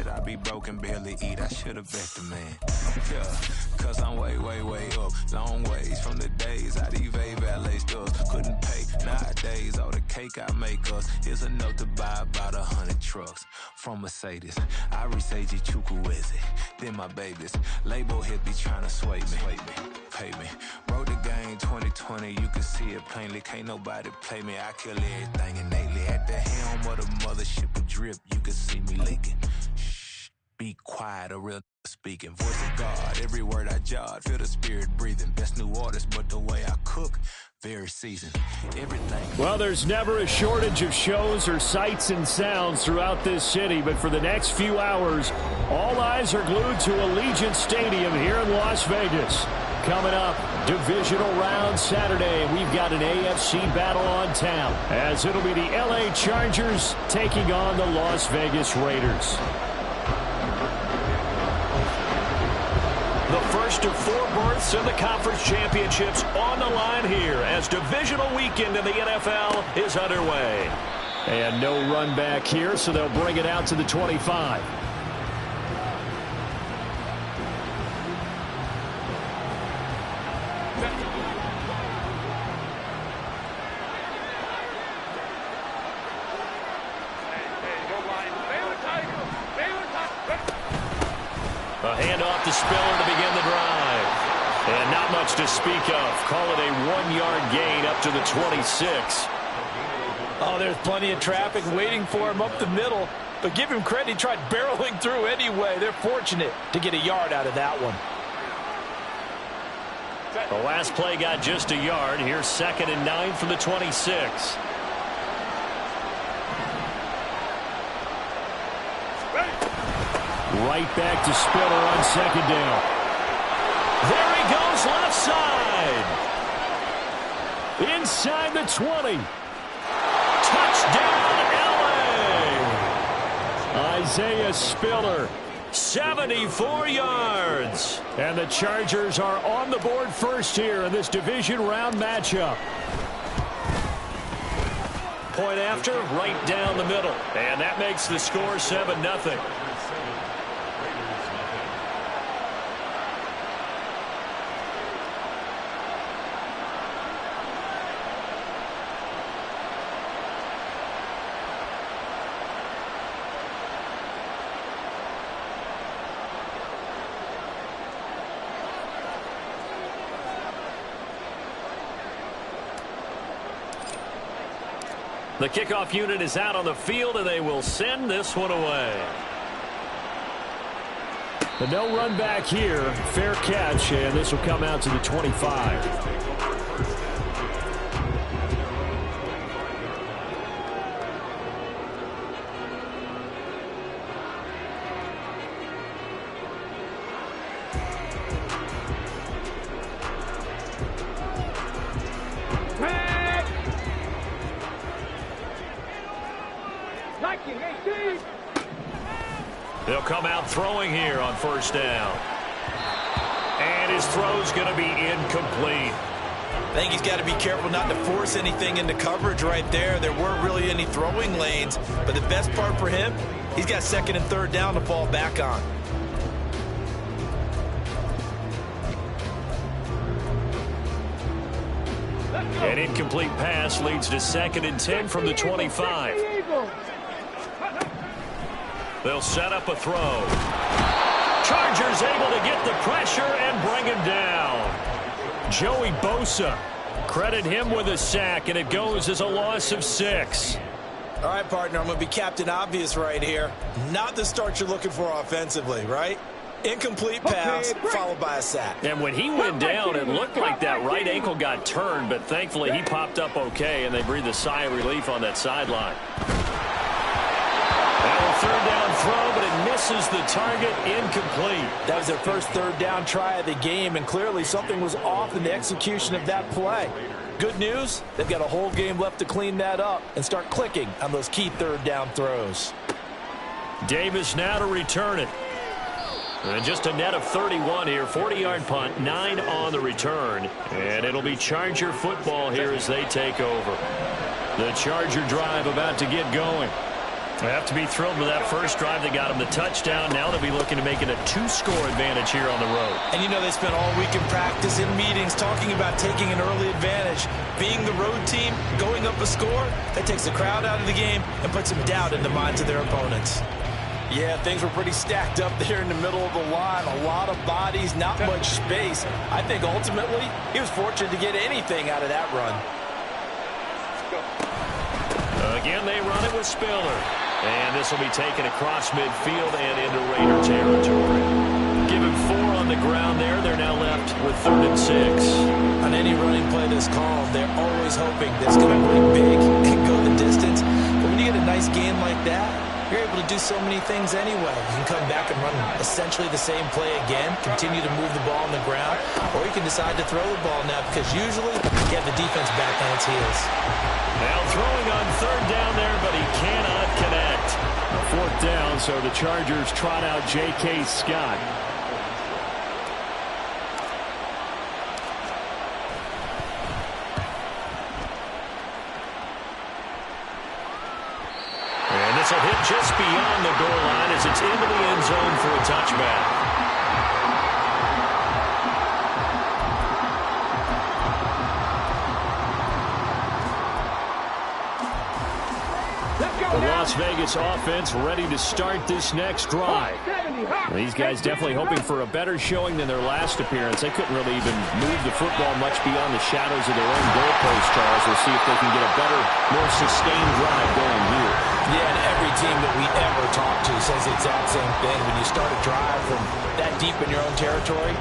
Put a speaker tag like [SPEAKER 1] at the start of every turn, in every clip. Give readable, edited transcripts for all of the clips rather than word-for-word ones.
[SPEAKER 1] shit, I be broken, barely eat. I should've bet the man. Yeah, cause I'm way, way, way up. Long ways from the days I evade valet stuff. Couldn't pay nowadays. All the cake I make us is enough to buy about 100 trucks. From Mercedes, I resage Chukwueze. Then my babies, label hit be trying to sway me. Pay me. Wrote the game 2020, you can see it plainly. Can't nobody play me. I kill everything innately. At the helm of the mothership with drip, you can see me leaking. Shh, be quiet, a real speaking. Voice of God, every word I jot. Feel the spirit breathing. Best new artist, but the way I cook, very seasoned. Everything.
[SPEAKER 2] Well, there's never a shortage of shows or sights and sounds throughout this city, but for the next few hours, all eyes are glued to Allegiant Stadium here in Las Vegas. Coming up, divisional round Saturday. We've got an AFC battle on town, as it'll be the LA Chargers taking on the Las Vegas Raiders. The first of 4 berths in the conference championships on the line here as divisional weekend in the NFL is underway. And no run back here, so they'll bring it out to the 25. A handoff to Spiller to begin the drive. And not much to speak of. Call it a 1-yard gain up to the 26.
[SPEAKER 3] Oh, there's plenty of traffic waiting for him up the middle. But give him credit, he tried barreling through anyway. They're fortunate to get a yard out of that one.
[SPEAKER 2] The last play got just a yard. Here's 2nd and 9 from the 26. Right back to Spiller on 2nd down. There he goes left side. Inside the 20. Touchdown, LA. Isaiah Spiller, 74 yards. And the Chargers are on the board first here in this division round matchup. Point after, right down the middle. And that makes the score 7-0. The kickoff unit is out on the field, and they will send this one away. The no run back here. Fair catch, and this will come out to the 25. They'll come out throwing here on 1st down. And his throw's going to be incomplete.
[SPEAKER 3] I think he's got to be careful not to force anything into coverage right there. There weren't really any throwing lanes, but the best part for him, he's got 2nd and 3rd down to fall back on.
[SPEAKER 2] An incomplete pass leads to 2nd and 10 from the 25. They'll set up a throw. Chargers able to get the pressure and bring him down. Joey Bosa, credit him with a sack, and it goes as a loss of 6.
[SPEAKER 3] All right, partner, I'm going to be Captain Obvious right here. Not the start you're looking for offensively, right? Incomplete pass followed by a sack.
[SPEAKER 2] And when he went down, it looked like that right ankle got turned, but thankfully he popped up okay, and they breathed a sigh of relief on that sideline. Now a 3rd down throw, but it misses the target, incomplete.
[SPEAKER 3] That was their first 3rd down try of the game, and clearly something was off in the execution of that play. Good news, they've got a whole game left to clean that up and start clicking on those key 3rd down throws.
[SPEAKER 2] Davis now to return it. And just a net of 31 here, 40-yard punt, 9 on the return. And it'll be Charger football here as they take over. The Charger drive about to get going. They have to be thrilled with that first drive that got them the touchdown. Now they'll be looking to make it a 2-score advantage here on the road.
[SPEAKER 3] And you know they spent all week in practice, in meetings, talking about taking an early advantage. Being the road team, going up a score, that takes the crowd out of the game and puts some doubt in the minds of their opponents. Yeah, things were pretty stacked up there in the middle of the line. A lot of bodies, not much space. I think ultimately he was fortunate to get anything out of that run.
[SPEAKER 2] Again, they run it with Spiller. And this will be taken across midfield and into Raider territory. Give him 4 on the ground there. They're now left with 3rd and 6.
[SPEAKER 3] On any running play that's called, they're always hoping that it's going to break big and go the distance. But when you get a nice game like that, you're able to do so many things anyway. You can come back and run essentially the same play again, continue to move the ball on the ground, or you can decide to throw the ball now because usually you have the defense back on its heels.
[SPEAKER 2] Now throwing on 3rd down there, but he cannot connect. 4th down, so the Chargers trot out J.K. Scott. And this will hit just beyond the goal line as it's into the end zone for a touchback. The Las Vegas offense ready to start this next drive. These guys definitely hoping for a better showing than their last appearance. They couldn't really even move the football much beyond the shadows of their own goalpost, Charles. We'll see if they can get a better, more sustained drive going here.
[SPEAKER 3] Yeah, and every team that we ever talk to says the exact same thing. When you start a drive from that deep in your own territory,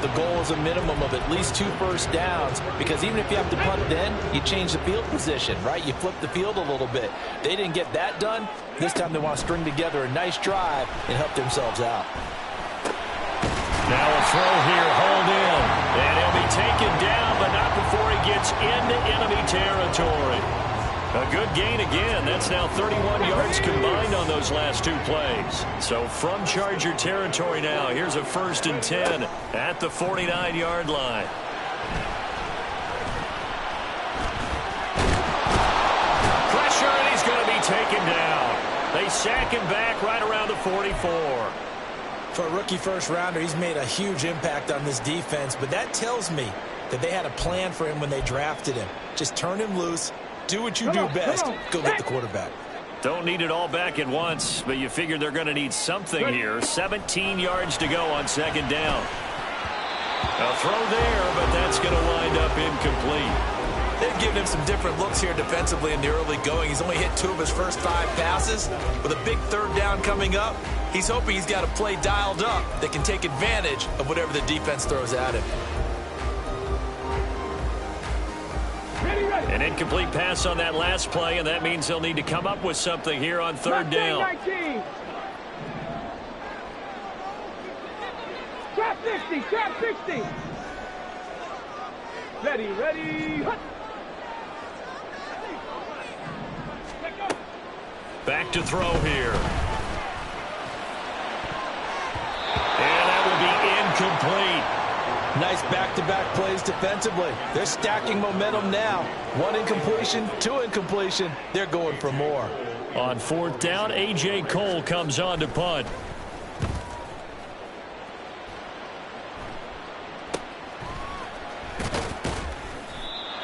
[SPEAKER 3] the goal is a minimum of at least 2 first downs, because even if you have to punt then, you change the field position, right? You flip the field a little bit. They didn't get that done. This time they want to string together a nice drive and help themselves out.
[SPEAKER 2] Now a throw here, hold in. And he'll be taken down, but not before he gets into enemy territory. A good gain again. That's now 31 yards combined on those last 2 plays. So from Charger territory now, here's a 1st and 10 at the 49-yard line. Pressure, and he's going to be taken down. They sack him back right around the 44.
[SPEAKER 3] For a rookie first-rounder, he's made a huge impact on this defense, but that tells me that they had a plan for him when they drafted him. Just turn him loose. Do what you do best. Go get the quarterback.
[SPEAKER 2] Don't need it all back at once, but you figure they're going to need something here. 17 yards to go on 2nd down. A throw there, but that's going to wind up incomplete.
[SPEAKER 3] They've given him some different looks here defensively in the early going. He's only hit 2 of his first 5 passes. With a big 3rd down coming up, he's hoping he's got a play dialed up that can take advantage of whatever the defense throws at him.
[SPEAKER 2] An incomplete pass on that last play, and that means they'll need to come up with something here on 3rd down.
[SPEAKER 4] Trap 60, trap 60. Ready.
[SPEAKER 2] Back to throw here. And that will be incomplete.
[SPEAKER 3] Nice back-to-back plays defensively. They're stacking momentum now. 1 incompletion, 2 incompletion. They're going for more.
[SPEAKER 2] On 4th down, A.J. Cole comes on to punt.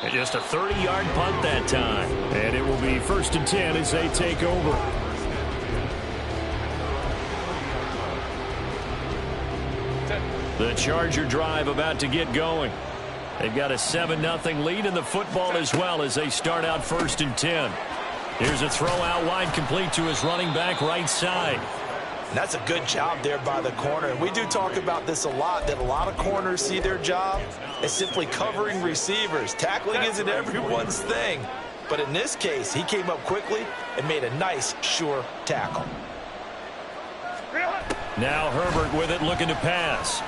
[SPEAKER 2] And just a 30-yard punt that time. And it will be 1st and 10 as they take over. The Charger drive about to get going. They've got a 7-0 lead in the football as well as they start out 1st and 10. Here's a throw out wide, complete to his running back right side.
[SPEAKER 3] And that's a good job there by the corner. And we do talk about this a lot, that a lot of corners see their job as simply covering receivers. Tackling isn't everyone's thing. But in this case, he came up quickly and made a nice, sure tackle.
[SPEAKER 2] Now Herbert with it, looking to pass.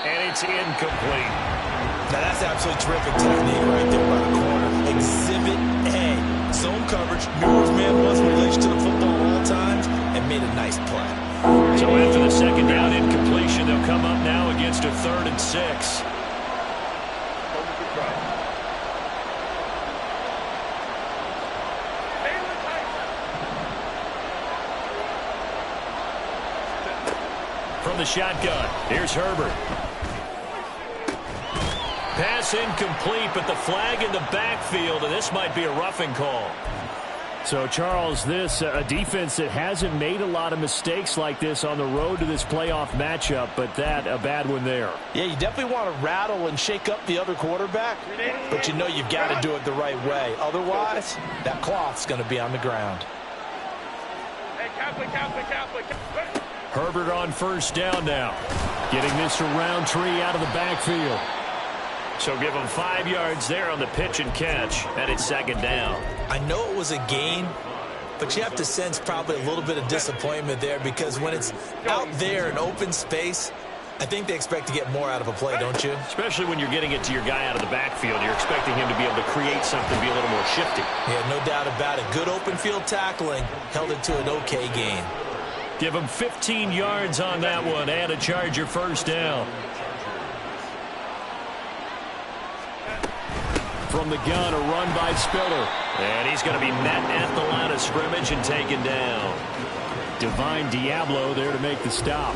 [SPEAKER 2] And it's incomplete.
[SPEAKER 3] Now that's absolutely terrific technique right there by the corner. Exhibit A. Zone coverage, knew his man was in relation to the football at all times, and made a nice play.
[SPEAKER 2] So after the 2nd down incompletion, they'll come up now against a 3rd and 6. from the shotgun. Here's Herbert. Pass incomplete, but the flag in the backfield, and this might be a roughing call. So, Charles, this a defense that hasn't made a lot of mistakes like this on the road to this playoff matchup, but that a bad one there.
[SPEAKER 3] Yeah, you definitely want to rattle and shake up the other quarterback, but you know you've got to do it the right way. Otherwise, that cloth's going to be on the ground.
[SPEAKER 2] Herbert on first down now. Getting this to Roundtree out of the backfield. So give him 5 yards there on the pitch and catch, and it's second down.
[SPEAKER 3] I know it was a gain, but you have to sense probably a little bit of disappointment there because when it's out there in open space, I think they expect to get more out of a play, don't you?
[SPEAKER 2] Especially when you're getting it to your guy out of the backfield. You're expecting him to be able to create something, be a little more shifty.
[SPEAKER 3] Yeah, no doubt about it. Good open field tackling held it to an okay gain.
[SPEAKER 2] Give him 15 yards on that one and a Charger first down. From the gun, a run by Spiller. And he's going to be met at the line of scrimmage and taken down. Divine Diablo there to make the stop.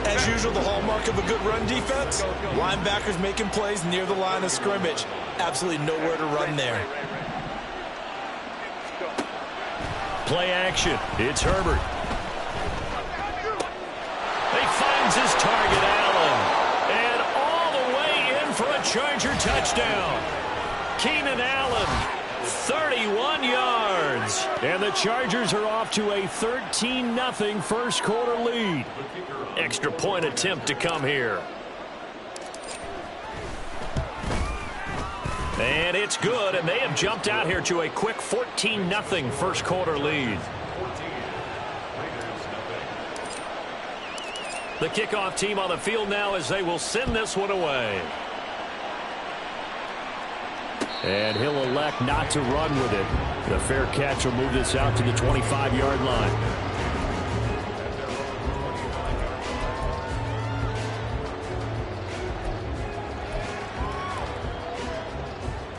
[SPEAKER 3] As usual, the hallmark of a good run defense, linebackers making plays near the line of scrimmage. Absolutely nowhere to run there.
[SPEAKER 2] Play action. It's Herbert. He finds his target, Allen. And all the way in for a Charger touchdown. Keenan Allen, 31 yards. And the Chargers are off to a 13-0 first quarter lead. Extra point attempt to come here. And it's good, and they have jumped out here to a quick 14-0 first quarter lead. The kickoff team on the field now as they will send this one away. And he'll elect not to run with it. The fair catch will move this out to the 25-yard line.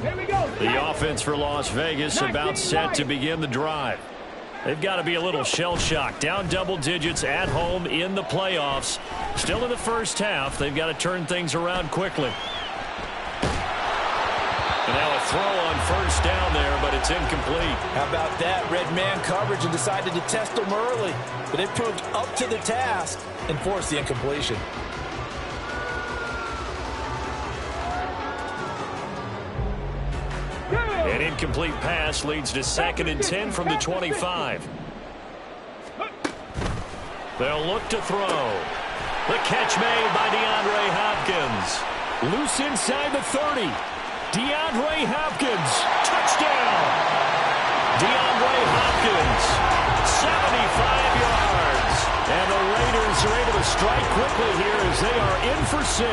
[SPEAKER 4] Here we go.
[SPEAKER 2] The offense for Las Vegas about set to begin the drive. They've got to be a little shell-shocked. Down double digits at home in the playoffs. Still in the first half. They've got to turn things around quickly. And now a throw on first down there, but it's incomplete.
[SPEAKER 3] How about that? Red man coverage and decided to test them early. But they proved up to the task and forced the incompletion.
[SPEAKER 2] An incomplete pass leads to 2nd and 10 from the 25. They'll look to throw. The catch made by DeAndre Hopkins. Loose inside the 30. DeAndre Hopkins, touchdown! DeAndre Hopkins, 75 yards. And the Raiders are able to strike quickly here as they are in for 6.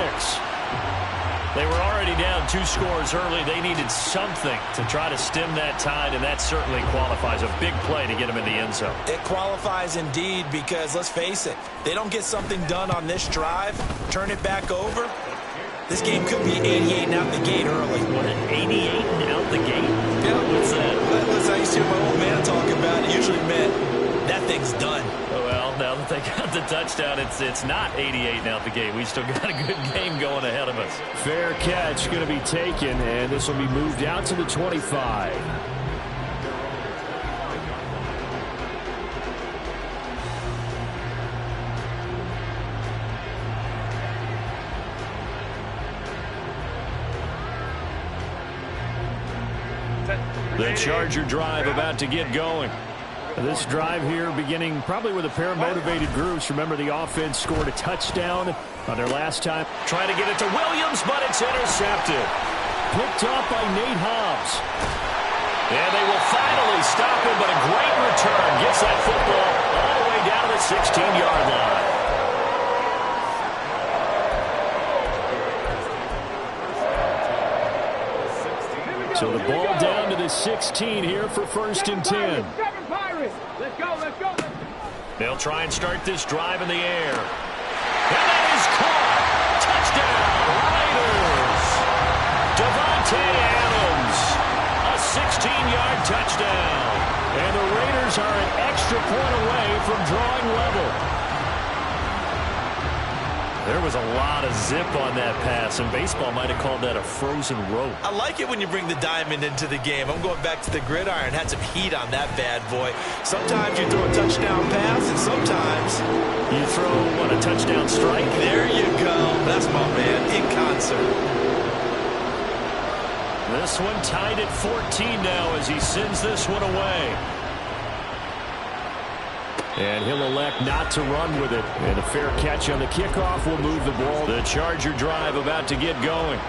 [SPEAKER 2] They were already down 2 scores early. They needed something to try to stem that tide, and that certainly qualifies. A big play to get them in the end zone.
[SPEAKER 3] It qualifies indeed because, let's face it, they don't get something done on this drive, turn it back over. This game could be 88 and out the gate early.
[SPEAKER 2] What, 88 and out the gate?
[SPEAKER 3] Yeah.
[SPEAKER 2] What's that?
[SPEAKER 3] Listen, I used to hear my old man talk about it. Usually meant that thing's done.
[SPEAKER 2] Oh, well, now that they got the touchdown, it's not 88 and out the gate. We still got a good game going ahead of us. Fair catch going to be taken, and this will be moved out to the 25. The Charger drive about to get going. This drive here beginning probably with a pair of motivated groups. Remember, the offense scored a touchdown on their last time. Trying to get it to Williams, but it's intercepted. Picked off by Nate Hobbs. And they will finally stop him, but a great return. Gets that football all the way down to the 16-yard line. So the ball down to the 16 here for 1st and 10.
[SPEAKER 4] Let's go, let's go.
[SPEAKER 2] They'll try and start this drive in the air. And that is caught. Touchdown, Raiders. Davante Adams, a 16-yard touchdown. And the Raiders are an extra point away from drawing level. There was a lot of zip on that pass, and baseball might have called that a frozen rope.
[SPEAKER 3] I like it when you bring the diamond into the game. I'm going back to the gridiron. Had some heat on that bad boy. Sometimes you throw a touchdown pass, and sometimes
[SPEAKER 2] you throw, a touchdown strike?
[SPEAKER 3] There you go. That's my man in concert.
[SPEAKER 2] This one tied at 14 now as he sends this one away. And he'll elect not to run with it. And a fair catch on the kickoff will move the ball. The Charger drive about to get going.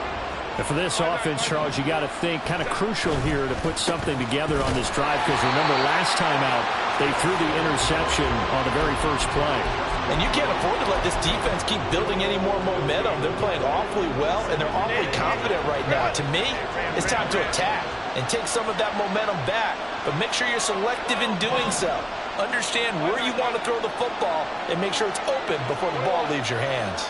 [SPEAKER 2] And for this offense, Charles, you got to think kind of crucial here to put something together on this drive, because remember last time out they threw the interception on the very first play.
[SPEAKER 3] And you can't afford to let this defense keep building any more momentum. They're playing awfully well, and they're awfully confident right now. To me, it's time to attack and take some of that momentum back. But make sure you're selective in doing so. Understand where you want to throw the football and make sure it's open before the ball leaves your hands.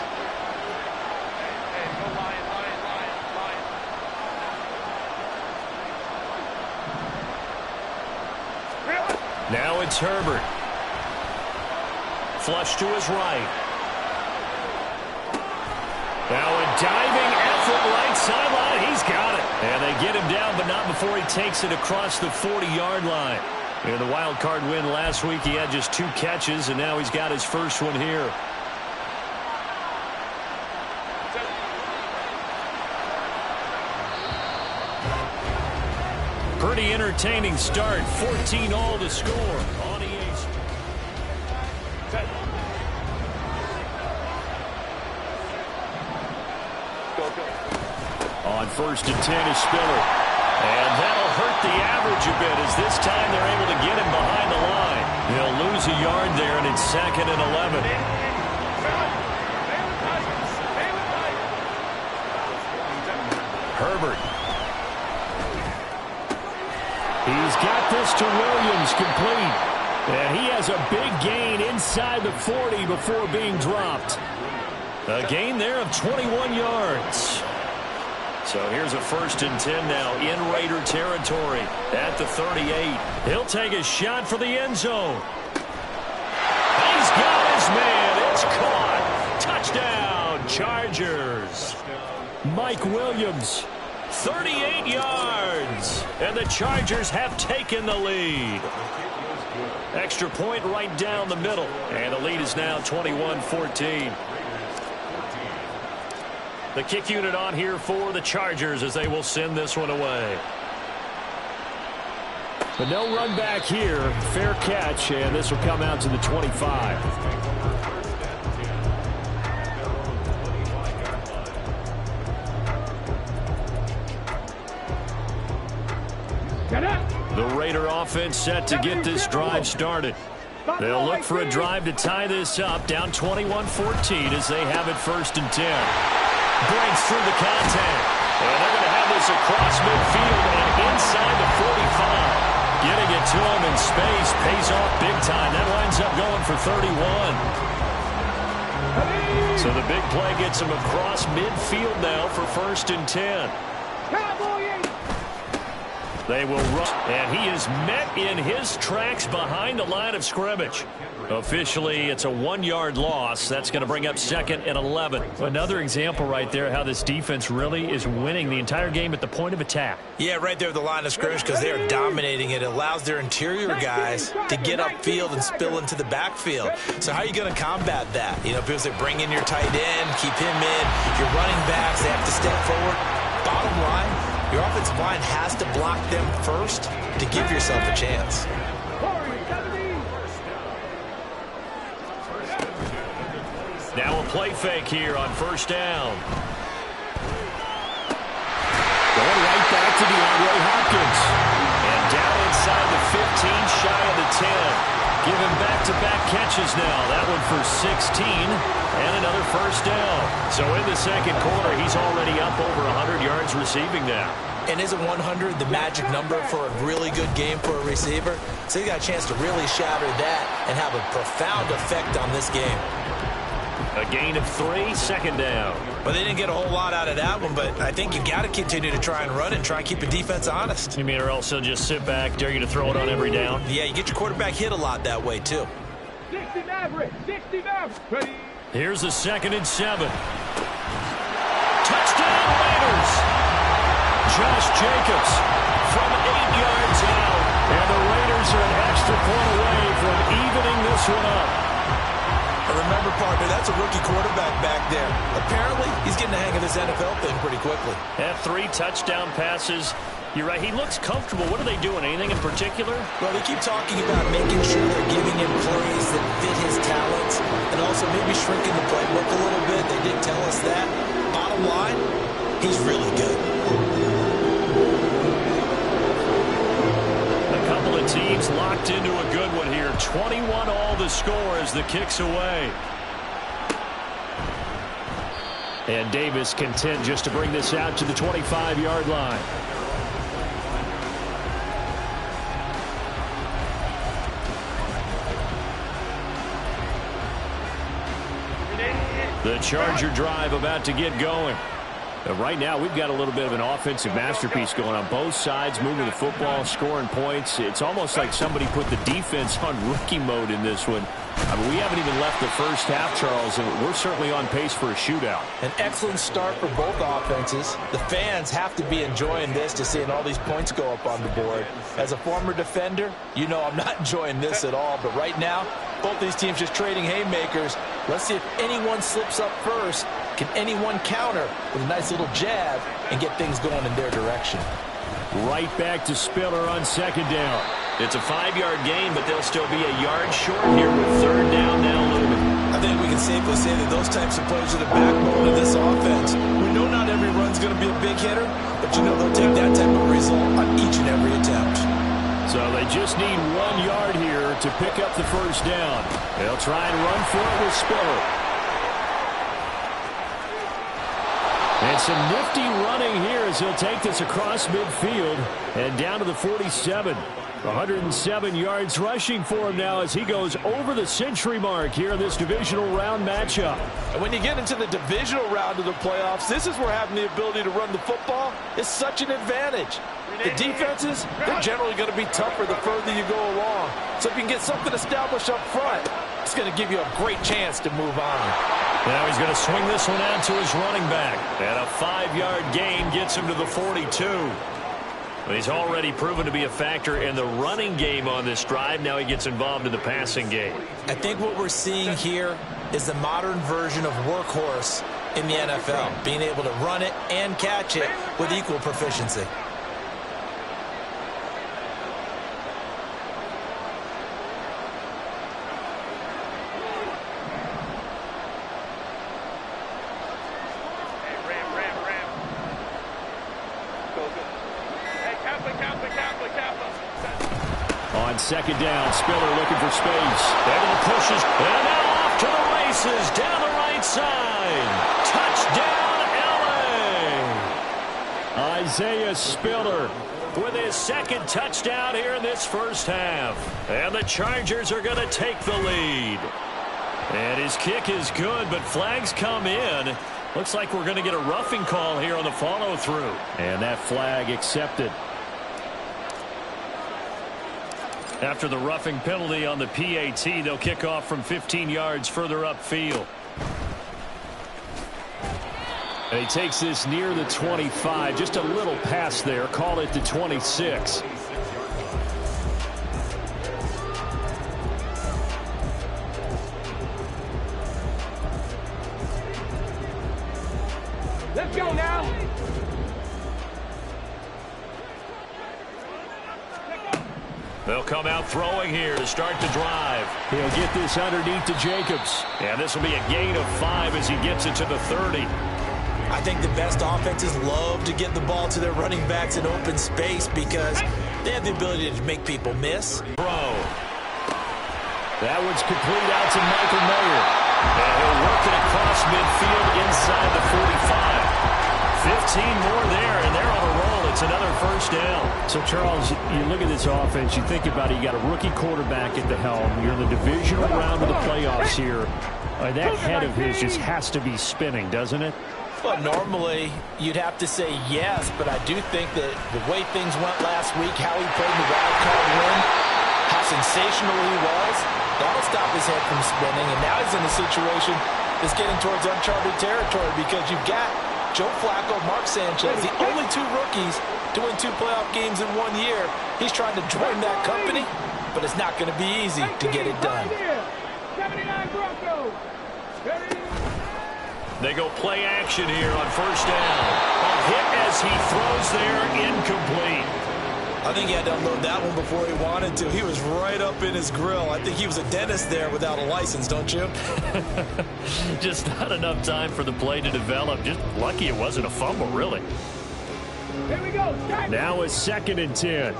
[SPEAKER 2] Now it's Herbert. Flush to his right. Now a diving effort right sideline. He's got it. And they get him down, but not before he takes it across the 40-yard line. In the wild card win last week, he had just 2 catches, and now he's got his first one here. Pretty entertaining start. 14-all to score on EA Street. On 1st and 10 is Spiller. And that'll hurt the average a bit, as this time they're able to get him behind the line. He'll lose a yard there, and it's 2nd and 11. Herbert. He's got this to Williams, complete. And he has a big gain inside the 40 before being dropped. A gain there of 21 yards. So here's a 1st and 10 now in Raider territory at the 38. He'll take a shot for the end zone. He's got his man. It's caught. Touchdown, Chargers. Mike Williams, 38 yards. And the Chargers have taken the lead. Extra point right down the middle. And the lead is now 21-14. The kick unit on here for the Chargers as they will send this one away. But no run back here. Fair catch, and this will come out to the 25. The Raider offense set to get this drive started. They'll look for a drive to tie this up, down 21-14 as they have it 1st and 10. Breaks through the contact. And they're going to have this across midfield and inside the 45. Getting it to him in space pays off big time. That winds up going for 31. So the big play gets him across midfield now for 1st and 10. They will run, and he is met in his tracks behind the line of scrimmage. Officially, it's a 1-yard loss. That's going to bring up 2nd and 11. Another example right there how this defense really is winning the entire game at the point of attack.
[SPEAKER 3] Yeah, right there at the line of scrimmage, because they are dominating it. It allows their interior guys to get upfield and spill into the backfield. So how are you going to combat that? You know, because they bring in your tight end, keep him in. Your running backs, they have to step forward. Bottom line, your offensive line has to block them first to give yourself a chance.
[SPEAKER 2] Now a play fake here on 1st down. Going right back to DeAndre Hopkins. And down inside the 15, shy of the 10. Giving back-to-back catches now. That one for 16 and another 1st down. So in the 2nd quarter, he's already up over 100 yards receiving now.
[SPEAKER 3] And isn't 100 the magic number for a really good game for a receiver? So he got a chance to really shatter that and have a profound effect on this game.
[SPEAKER 2] A gain of 3, 2nd down.
[SPEAKER 3] Well, they didn't get a whole lot out of that one, but I think you got to continue to try and run it and try and keep the defense honest.
[SPEAKER 2] You mean or else they'll just sit back, dare you to throw it on every down?
[SPEAKER 3] Yeah, you get your quarterback hit a lot that way, too.
[SPEAKER 4] 60 Maverick, 60 Maverick. Ready,
[SPEAKER 2] Here's a 2nd and 7. Touchdown Raiders! Josh Jacobs from 8 yards out. And the Raiders are an extra point away from evening this one up.
[SPEAKER 3] And remember, partner, that's a rookie quarterback back there. Apparently, he's getting the hang of this NFL thing pretty quickly.
[SPEAKER 2] Had 3 touchdown passes. You're right, he looks comfortable. What are they doing? Anything in particular?
[SPEAKER 3] Well, they keep talking about making sure they're giving him plays that fit his talents and also maybe shrinking the playbook a little bit. They did tell us that. Bottom line, he's really good.
[SPEAKER 2] A couple of teams locked into a good one here. 21 all the score as the kick's away. And Davis content just to bring this out to the 25-yard line. The Charger drive about to get going. Right now, we've got a little bit of an offensive masterpiece going on both sides, moving the football, scoring points. It's almost like somebody put the defense on rookie mode in this one. I mean, we haven't even left the first half, Charles, and we're certainly on pace for a shootout.
[SPEAKER 3] An excellent start for both offenses. The fans have to be enjoying this, to seeing all these points go up on the board. As a former defender, you know I'm not enjoying this at all. But right now, both these teams just trading haymakers. Let's see if anyone slips up first. Can anyone counter with a nice little jab and get things going in their direction?
[SPEAKER 2] Right back to Spiller on 2nd down. It's a 5-yard gain, but they'll still be a yard short here with 3rd down now looming.
[SPEAKER 3] I think we can safely say that those types of plays are the backbone of this offense. We know not every run's going to be a big hitter, but you know they'll take that type of result on each and every attempt.
[SPEAKER 2] So they just need 1 yard here to pick up the 1st down. They'll try and run for it with Spiller. And some nifty running here as he'll take this across midfield and down to the 47. 107 yards rushing for him now as he goes over the century mark here in this divisional round matchup.
[SPEAKER 3] And when you get into the divisional round of the playoffs, this is where having the ability to run the football is such an advantage. The defenses, they're generally going to be tougher the further you go along. So if you can get something established up front, it's going to give you a great chance to move on.
[SPEAKER 2] Now he's going to swing this one out to his running back. And a 5-yard gain gets him to the 42. But he's already proven to be a factor in the running game on this drive. Now he gets involved in the passing game.
[SPEAKER 3] I think what we're seeing here is the modern version of workhorse in the NFL, being able to run it and catch it with equal proficiency.
[SPEAKER 2] On 2nd down, Spiller looking for space. There to the pushes. And now off to the races. Down the right side. Touchdown, L.A. Isaiah Spiller with his 2nd touchdown here in this first half. And the Chargers are going to take the lead. And his kick is good, but flags come in. Looks like we're going to get a roughing call here on the follow-through. And that flag accepted. After the roughing penalty on the PAT, they'll kick off from 15 yards further upfield. And he takes this near the 25, just a little past there. Call it the 26.
[SPEAKER 4] Let's go now.
[SPEAKER 2] They'll come out throwing here to start the drive. He'll get this underneath to Jacobs. And this will be a gain of 5 as he gets it to the 30.
[SPEAKER 3] I think the best offenses love to get the ball to their running backs in open space because they have the ability to make people miss.
[SPEAKER 2] Throw. That one's complete out to Michael Mayer. And he'll work it across midfield inside the 45. 15 more there, and they're on a roll. It's another 1st down. So, Charles, you look at this offense, you think about it, you got a rookie quarterback at the helm. You're in the divisional round of the playoffs here. That head of his just has to be spinning, doesn't it?
[SPEAKER 3] Well, normally you'd have to say yes, but I do think that the way things went last week, how he played in the wild card win, how sensational he was, that'll stop his head from spinning. And now he's in a situation is getting towards uncharted territory because you've got Joe Flacco, Mark Sanchez, the only two rookies to win 2 playoff games in 1 year. He's trying to join that company, but it's not going to be easy to get it done.
[SPEAKER 4] 79 Broncos.
[SPEAKER 2] They go play action here on first down. A hit as he throws there, incomplete.
[SPEAKER 3] I think he had to unload that one before he wanted to. He was right up in his grill. I think he was a dentist there without a license, don't you?
[SPEAKER 2] Just not enough time for the play to develop. Just lucky it wasn't a fumble, really.
[SPEAKER 4] Here we go.
[SPEAKER 2] Now it's 2nd and 10.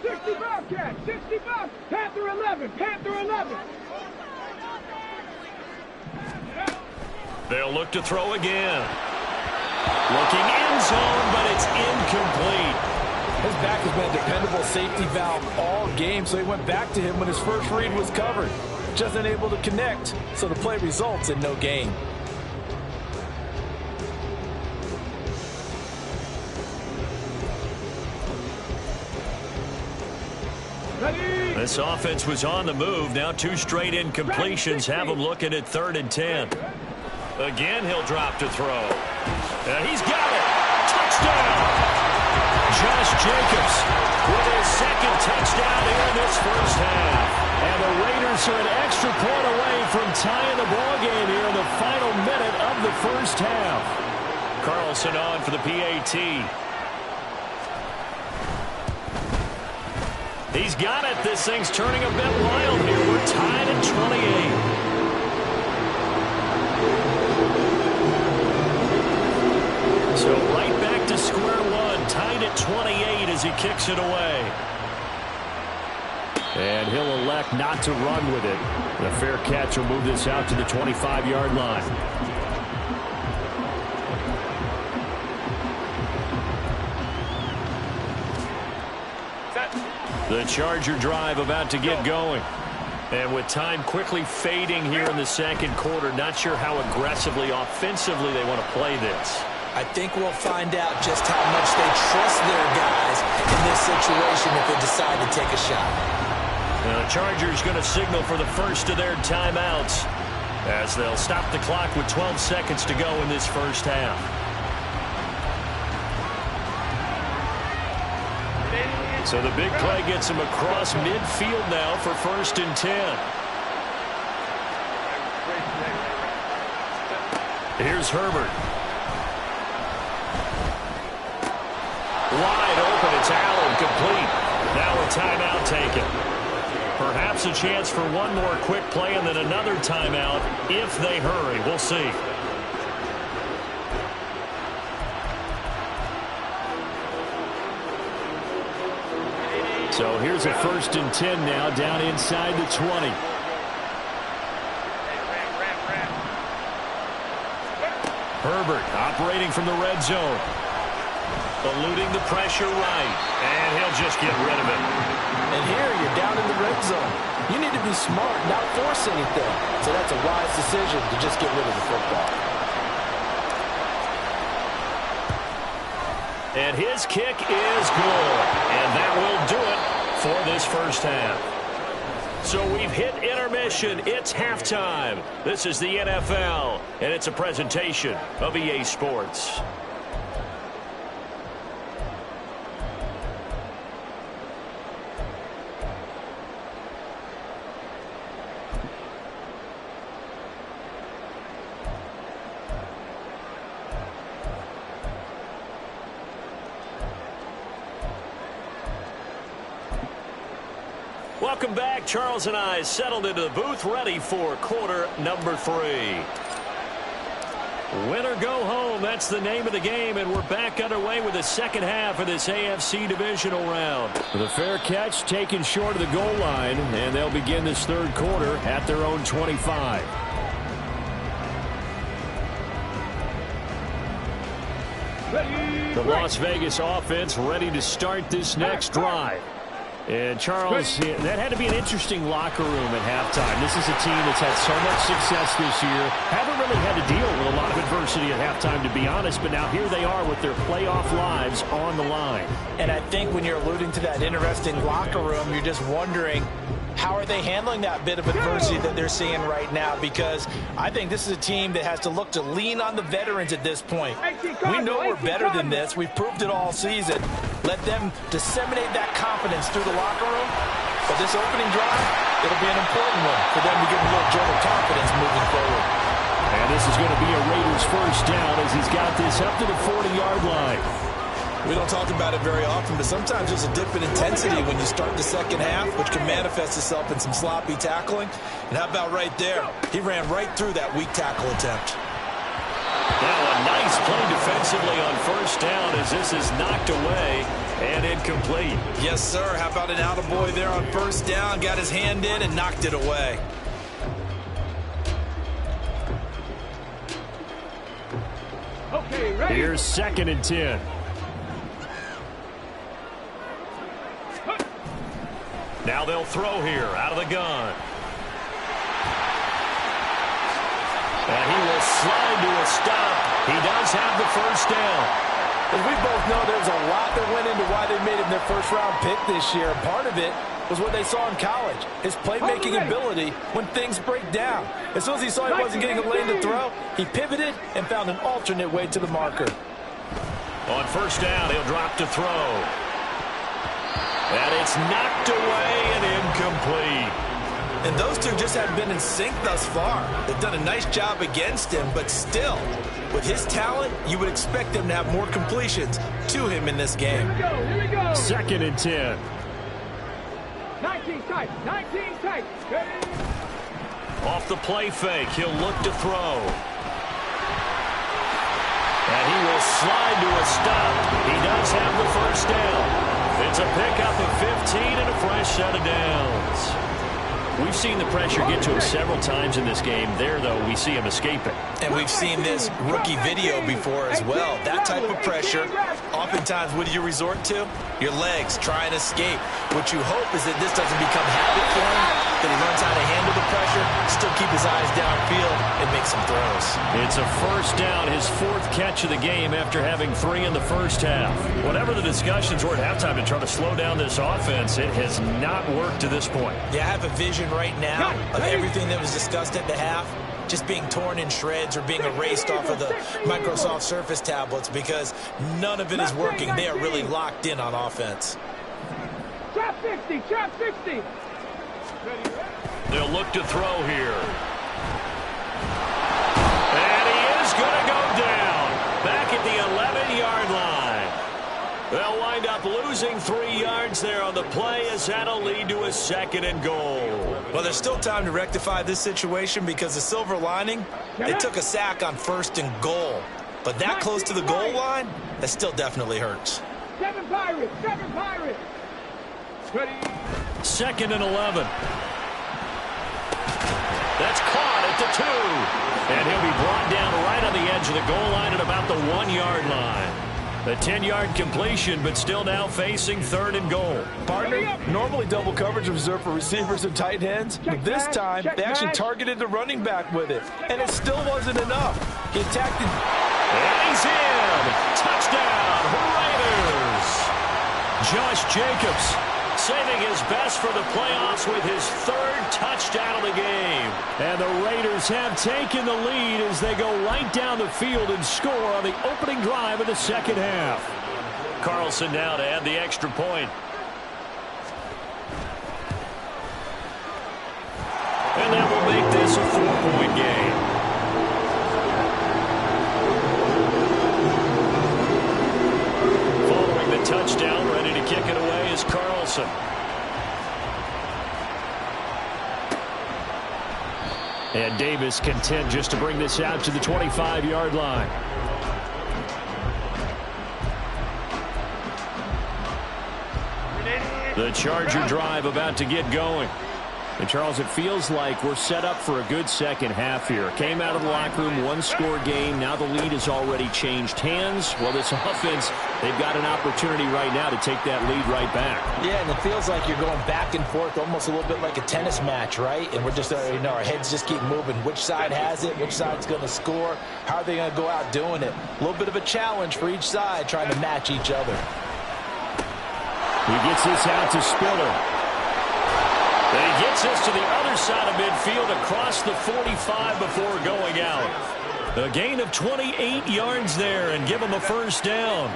[SPEAKER 4] 60 Bobcats. 60 Bob. Panther 11. Panther 11.
[SPEAKER 2] They'll look to throw again. Looking end zone, but it's incomplete.
[SPEAKER 3] His back has been a dependable safety valve all game, so he went back to him when his first read was covered. Just unable to connect, so the play results in no gain.
[SPEAKER 2] This offense was on the move. Now 2 straight incompletions have him looking at 3rd and 10. Again, he'll drop to throw. And he's got it. Touchdown. Josh Jacobs with his 2nd touchdown here in this first half. And the Raiders are an extra point away from tying the ball game here in the final minute of the first half. Carlson on for the PAT. He's got it. This thing's turning a bit wild here. We're tied at 28. So right back to square one, tied at 28 as he kicks it away. And he'll elect not to run with it. The fair catch will move this out to the 25-yard line. The Charger drive about to get going. And with time quickly fading here in the second quarter, not sure how aggressively, offensively they want to play this.
[SPEAKER 3] I think we'll find out just how much they trust their guys in this situation if they decide to take a shot.
[SPEAKER 2] Now the Chargers going to signal for the first of their timeouts as they'll stop the clock with 12 seconds to go in this first half. So the big play gets him across midfield now for 1st and 10. Here's Herbert. Wide open, it's Allen, complete. Now a timeout taken. Perhaps a chance for one more quick play and then another timeout if they hurry. We'll see. So here's a 1st and 10 now down inside the 20. Herbert operating from the red zone. Eluding the pressure right. And he'll just get rid of it.
[SPEAKER 3] And here you're down in the red zone. You need to be smart, not force anything. So that's a wise decision to just get rid of the football.
[SPEAKER 2] And his kick is good. And that will do it for this first half. So we've hit intermission. It's halftime. This is the NFL, and it's a presentation of EA Sports. Welcome back. Charles and I settled into the booth, ready for quarter number 3. Win or go home, that's the name of the game, and we're back underway with the second half of this AFC divisional round. The fair catch taken short of the goal line, and they'll begin this third quarter at their own 25. The Las Vegas offense ready to start this next drive. And, Charles, that had to be an interesting locker room at halftime. This is a team that's had so much success this year. Haven't really had to deal with a lot of adversity at halftime, to be honest. But now here they are with their playoff lives on the line.
[SPEAKER 3] And I think when you're alluding to that interesting locker room, you're just wondering, how are they handling that bit of adversity that they're seeing right now? Because I think this is a team that has to look to lean on the veterans at this point. We know we're better than this. We've proved it all season. Let them disseminate that confidence through the locker room. But this opening drive, it'll be an important one for them to get a little jolt of confidence moving forward.
[SPEAKER 2] And this is going to be a Raiders first down as he's got this up to the 40-yard line.
[SPEAKER 3] We don't talk about it very often, but sometimes there's a dip in intensity when you start the second half, which can manifest itself in some sloppy tackling. And how about right there? He ran right through that weak tackle attempt.
[SPEAKER 2] Now a nice play defensively on first down as this is knocked away and incomplete.
[SPEAKER 3] Yes, sir. How about an attaboy there on first down? Got his hand in and knocked it away.
[SPEAKER 4] Okay, ready?
[SPEAKER 2] Here's 2nd and 10. Now they'll throw here out of the gun. And he will slide to a stop. He does have the first down.
[SPEAKER 3] As we both know, there's a lot that went into why they made him their first-round pick this year. Part of it was what they saw in college, his playmaking ability when things break down. As soon as he saw he wasn't getting a lane to throw, he pivoted and found an alternate way to the marker.
[SPEAKER 2] On first down, he'll drop to throw. And it's knocked away and incomplete.
[SPEAKER 3] And those two just haven't been in sync thus far. They've done a nice job against him, but still, with his talent, you would expect them to have more completions to him in this game.
[SPEAKER 4] Here we go.
[SPEAKER 2] 2nd and 10.
[SPEAKER 4] 19 tight, 19 tight. Ready?
[SPEAKER 2] Off the play fake, he'll look to throw. And he will slide to a stop. He does have the first down. It's a pickup of 15 and a fresh set of downs. We've seen the pressure get to him several times in this game. There, though, we see him escaping.
[SPEAKER 3] And we've seen this rookie video before as well. That type of pressure, oftentimes, what do you resort to? Your legs, try and escape. What you hope is that this doesn't become habit for him, that he learns how to handle the pressure, still keep his eyes downfield, and make some throws.
[SPEAKER 2] It's a first down, his 4th catch of the game after having 3 in the first half. Whatever the discussions were at halftime to try to slow down this offense, it has not worked to this point.
[SPEAKER 3] Yeah, I have a vision right now of everything that was discussed at the half just being torn in shreds or being erased off of the Microsoft Surface tablets because none of it is working. They are really locked in on offense.
[SPEAKER 4] Trap 60, trap 60.
[SPEAKER 2] They'll look to throw here. And he is going to go down back at the 11-yard line. They'll wind up losing 3 yards there on the play as that'll lead to a 2nd and goal.
[SPEAKER 3] Well, there's still time to rectify this situation because the silver lining, they took a sack on 1st and goal. But that close to the goal line, that still definitely hurts.
[SPEAKER 4] 7 Pirates, 7 Pirates. Ready?
[SPEAKER 2] 2nd and 11. That's caught at the 2. And he'll be brought down right on the edge of the goal line at about the 1-yard line. The 10-yard completion, but still now facing 3rd and goal.
[SPEAKER 3] Partner, normally double coverage is reserved for receivers and tight ends, but this time they actually targeted the running back with it, and it still wasn't enough. He attacked it.
[SPEAKER 2] And he's in. Touchdown, Raiders. Josh Jacobs saving his best for the playoffs with his 3rd touchdown of the game. And the Raiders have taken the lead as they go right down the field and score on the opening drive of the second half. Carlson now to add the extra point. And that will make this a 4-point game. Following the touchdown, ready to kick it away is Carlson. And Davis content just to bring this out to the 25-yard line. The Charger drive about to get going. And, Charles, it feels like we're set up for a good second half here. Came out of the locker room, one-score game. Now the lead has already changed hands. Well, this offense, they've got an opportunity right now to take that lead right back.
[SPEAKER 3] Yeah, and it feels like you're going back and forth almost a little bit like a tennis match, right? And we're just, our heads just keep moving. Which side has it? Which side's going to score? How are they going to go out doing it? A little bit of a challenge for each side trying to match each other.
[SPEAKER 2] He gets this out to Spiller. And he gets us to the other side of midfield across the 45 before going out. A gain of 28 yards there and give him a first down.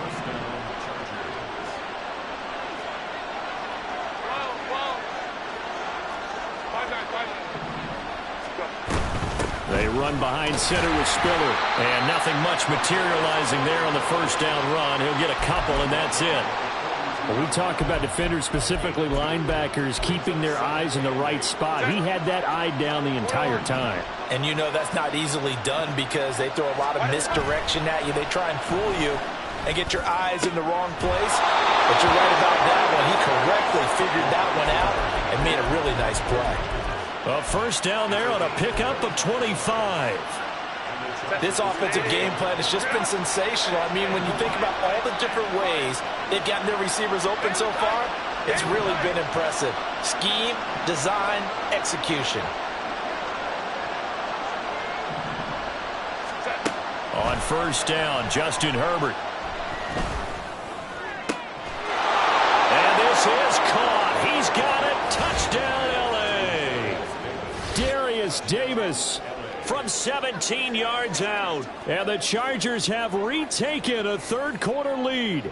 [SPEAKER 2] They run behind center with Spiller. And nothing much materializing there on the first down run. He'll get a couple, and that's it. When we talk about defenders, specifically linebackers, keeping their eyes in the right spot, he had that eye down the entire time.
[SPEAKER 3] And you know that's not easily done because they throw a lot of misdirection at you. They try and fool you and get your eyes in the wrong place. But you're right about that one. He correctly figured that one out and made a really nice play.
[SPEAKER 2] A first down there on a pickup of 25.
[SPEAKER 3] This offensive game plan has just been sensational. I mean, when you think about all the different ways they've gotten their receivers open so far, it's really been impressive. Scheme, design, execution.
[SPEAKER 2] On first down, Justin Herbert. And this is caught. He's got it. Touchdown, L.A. Darius Davis from 17 yards out. And the Chargers have retaken a third-quarter lead.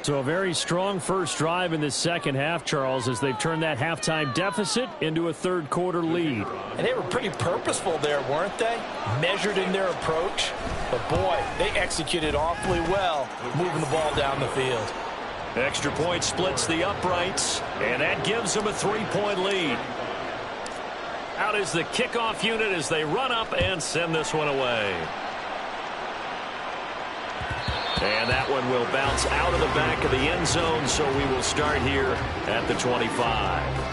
[SPEAKER 2] So a very strong first drive in the second half, Charles, as they've turned that halftime deficit into a third-quarter lead.
[SPEAKER 3] And they were pretty purposeful there, weren't they? Measured in their approach. But, boy, they executed awfully well, moving the ball down the field.
[SPEAKER 2] Extra point splits the uprights, and that gives them a 3-point lead. Out is the kickoff unit as they run up and send this one away. And that one will bounce out of the back of the end zone, so we will start here at the 25.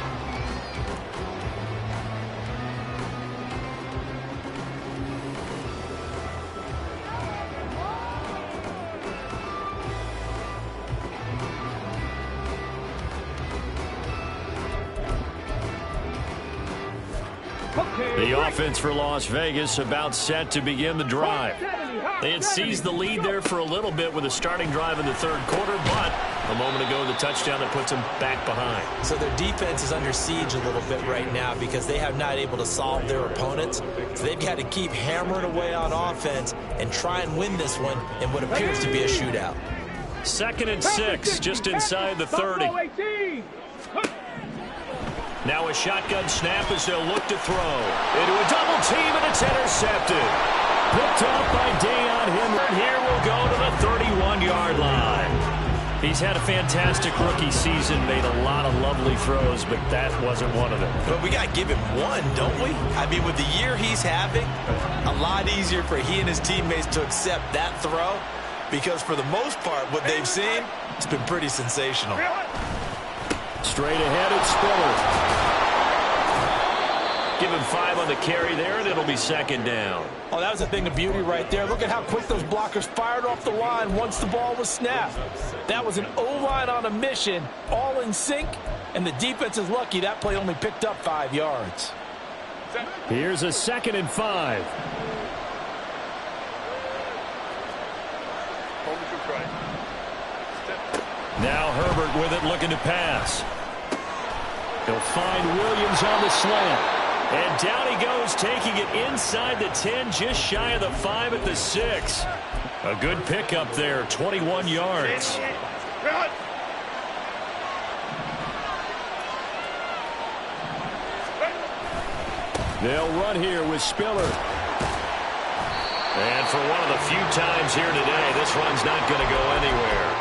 [SPEAKER 2] The offense for Las Vegas about set to begin the drive. They had seized the lead there for a little bit with a starting drive in the third quarter, but a moment ago the touchdown that puts them back behind.
[SPEAKER 3] So their defense is under siege a little bit right now because they have not able to solve their opponents. So they've got to keep hammering away on offense and try and win this one in what appears to be a shootout.
[SPEAKER 2] 2nd and 6, just inside the 30. Now a shotgun snap as they'll look to throw. Into a double team, and it's intercepted. Picked off by Deion Henry. Here we'll go to the 31-yard line. He's had a fantastic rookie season, made a lot of lovely throws, but that wasn't one of them.
[SPEAKER 3] But we got to give him one, don't we? I mean, with the year he's having, a lot easier for he and his teammates to accept that throw because for the most part, what they've seen, it's been pretty sensational.
[SPEAKER 2] Straight ahead, it's Spiller. Give him 5 on the carry there, and it'll be second down.
[SPEAKER 3] Oh, that was a thing of beauty right there. Look at how quick those blockers fired off the line once the ball was snapped. That was an O-line on a mission, all in sync, and the defense is lucky that play only picked up 5 yards.
[SPEAKER 2] Here's a 2nd and 5. Now Herbert with it, looking to pass. He'll find Williams on the slant. And down he goes, taking it inside the 10, just shy of the 5 at the 6. A good pickup there, 21 yards. They'll run here with Spiller. And for one of the few times here today, this run's not going to go anywhere.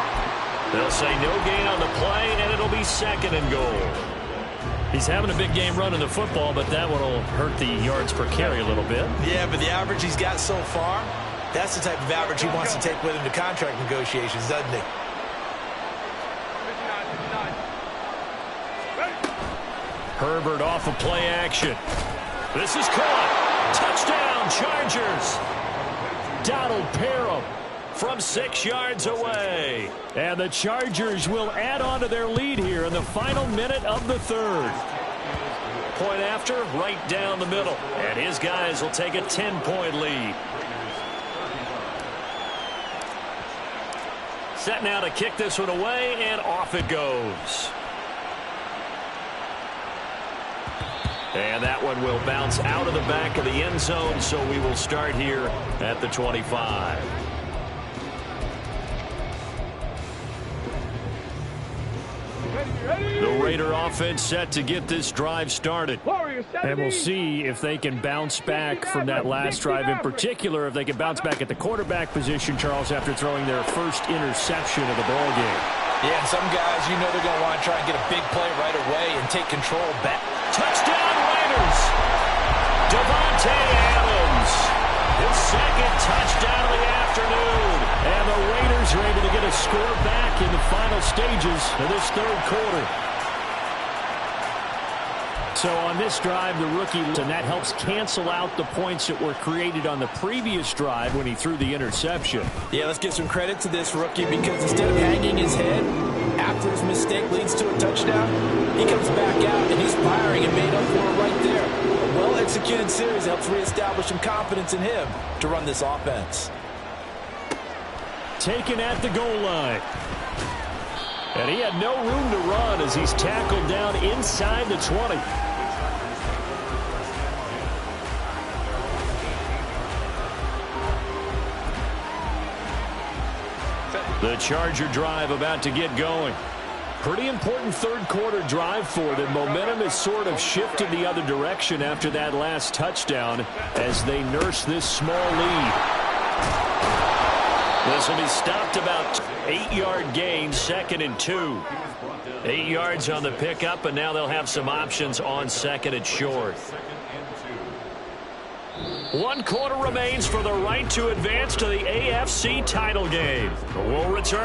[SPEAKER 2] They'll say no gain on the play, and it'll be 2nd and goal. He's having a big game running the football, but that one will hurt the yards per carry a little bit.
[SPEAKER 3] Yeah, but the average he's got so far, that's the type of average he wants to take with him to contract negotiations, doesn't he?
[SPEAKER 2] Herbert off of play action. This is caught. Touchdown, Chargers. Donald Parham from 6 yards away. And the Chargers will add on to their lead here in the final minute of the third. Point after, right down the middle. And his guys will take a 10-point lead. Set now to kick this one away, and off it goes. And that one will bounce out of the back of the end zone, so we will start here at the 25. The Raider offense set to get this drive started. And we'll see if they can bounce back from that last drive, in particular if they can bounce back at the quarterback position, Charles, after throwing their first interception of the ballgame.
[SPEAKER 3] Yeah, and some guys, you know they're going to want to try and get a big play right away and take control back. Touchdown, Raiders! Devontae Adams, his second touchdown of the afternoon. And the Raiders are able to get a score back in the final stages of this third quarter. So on this drive, the rookie, and that helps cancel out the points that were created on the previous drive when he threw the interception. Yeah, let's give some credit to this rookie, because instead of hanging his head after his mistake leads to a touchdown, he comes back out and he's firing and made up for it right there. A well-executed series helps reestablish some confidence in him to run this offense. Taken at the goal line. And he had no room to run as he's tackled down inside the 20. The Charger drive about to get going. Pretty important third quarter drive for them. Momentum has sort of shifted the other direction after that last touchdown as they nurse this small lead. This will be stopped about 8-yard gain, 2nd and 2. 8 yards on the pickup, and now they'll have some options on 2nd and short. 1 quarter remains for the right to advance to the AFC title game. We'll return.